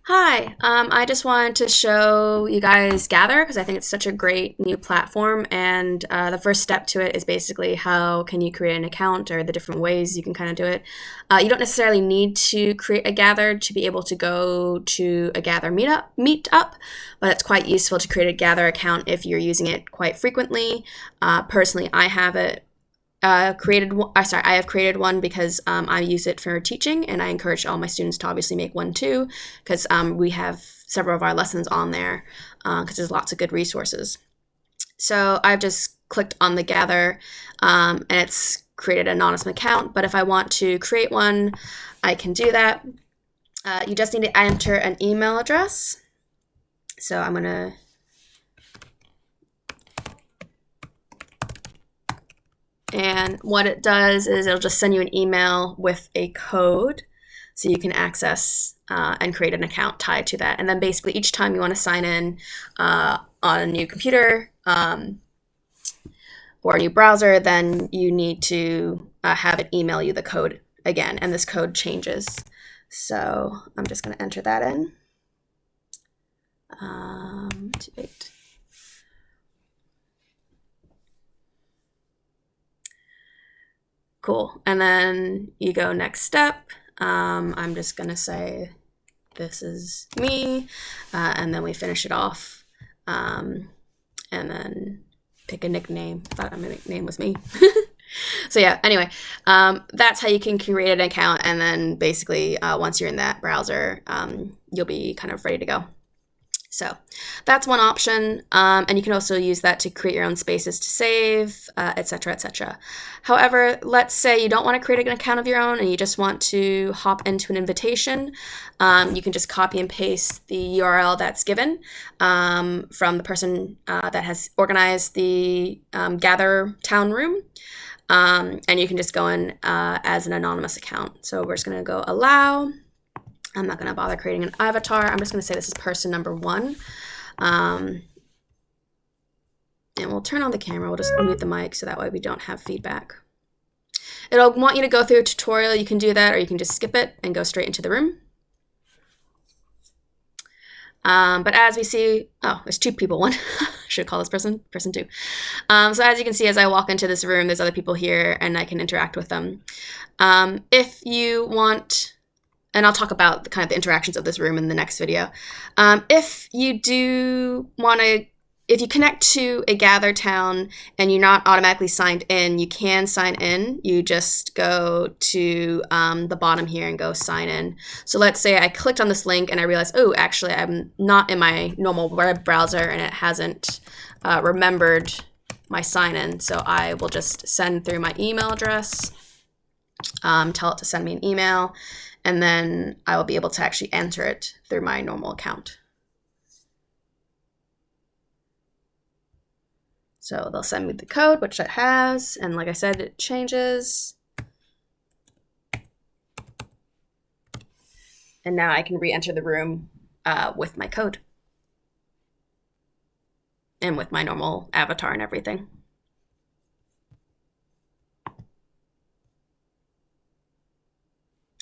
Hi, I just wanted to show you guys Gather because I think it's such a great new platform. And the first step to it is basically how can you create an account or the different ways you can kind of do it. You don't necessarily need to create a Gather to be able to go to a Gather meetup, but it's quite useful to create a Gather account if you're using it quite frequently. Personally, I have it I have created one because I use it for teaching, and I encourage all my students to obviously make one too, because we have several of our lessons on there because there's lots of good resources. So I've just clicked on the Gather, and it's created an anonymous account. But if I want to create one, I can do that. You just need to enter an email address. So I'm gonna And what it does is it'll just send you an email with a code so you can access and create an account tied to that. And then basically each time you want to sign in on a new computer or a new browser, then you need to have it email you the code again. And this code changes. So I'm just going to enter that in. 28. Cool. And then you go next step. I'm just going to say, this is me. And then we finish it off. And then pick a nickname. I thought my nickname was me. So yeah, anyway, that's how you can create an account. And then basically, once you're in that browser, you'll be kind of ready to go. So that's one option, and you can also use that to create your own spaces to save, etc., etc. However, let's say you don't want to create an account of your own and you just want to hop into an invitation. You can just copy and paste the URL that's given from the person that has organized the Gather Town Room, and you can just go in as an anonymous account. So we're just going to go allow. I'm not going to bother creating an avatar. I'm just going to say this is person number 1. And we'll turn on the camera. We'll just mute the mic so that way we don't have feedback. It'll want you to go through a tutorial. You can do that, or you can just skip it and go straight into the room. But as we see, there's 2 people. One, should call this person 2. So as you can see, as I walk into this room, there's other people here and I can interact with them. If you want... And I'll talk about the kind of the interactions of this room in the next video. If you connect to a Gather town and you're not automatically signed in, you can sign in. You just go to the bottom here and go sign in. So let's say I clicked on this link and I realized, oh, actually I'm not in my normal web browser and it hasn't remembered my sign in. So I will just send through my email address, tell it to send me an email, and then I will be able to actually enter it through my normal account. So they'll send me the code, which it has, and like I said, it changes. And now I can re-enter the room with my code and with my normal avatar and everything.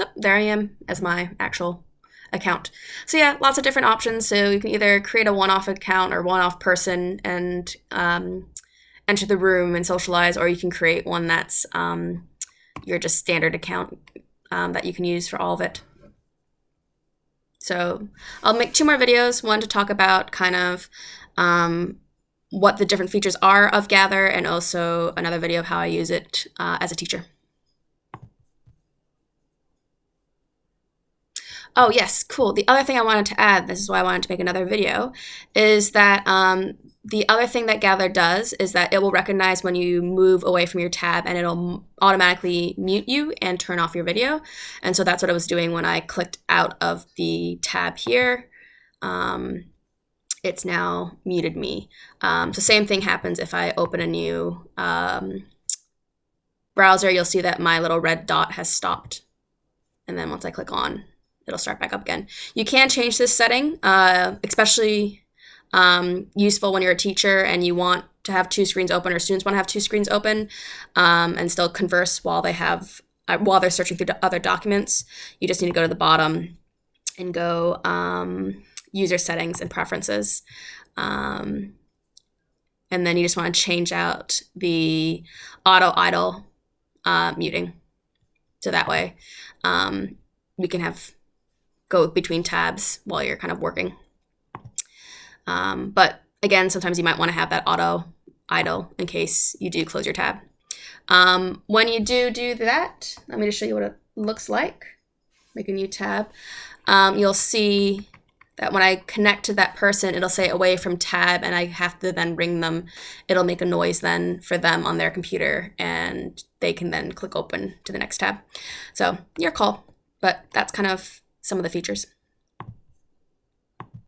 So there I am as my actual account. So yeah, lots of different options. So you can either create a one-off account or one-off person and enter the room and socialize, or you can create one that's your just standard account that you can use for all of it. So I'll make 2 more videos, one to talk about kind of what the different features are of Gather, and also another video of how I use it as a teacher. Oh, yes, cool. The other thing I wanted to add, this is why I wanted to make another video, is that the other thing that Gather does is that it will recognize when you move away from your tab and it'll automatically mute you and turn off your video. And so that's what I was doing when I clicked out of the tab here. It's now muted me. So same thing happens if I open a new browser. You'll see that my little red dot has stopped. And then once I click on, it'll start back up again. You can change this setting, especially useful when you're a teacher and you want to have 2 screens open, or students want to have 2 screens open and still converse while they're searching through other documents. You just need to go to the bottom and go user settings and preferences. And then you just want to change out the auto idle muting. So that way we can go between tabs while you're kind of working. But again, sometimes you might want to have that auto idle in case you do close your tab. When you do that, let me just show you what it looks like. Make a new tab. You'll see that when I connect to that person, it'll say away from tab, and I have to then ring them. It'll make a noise then for them on their computer, and they can then click open to the next tab. So your call, but that's kind of some of the features.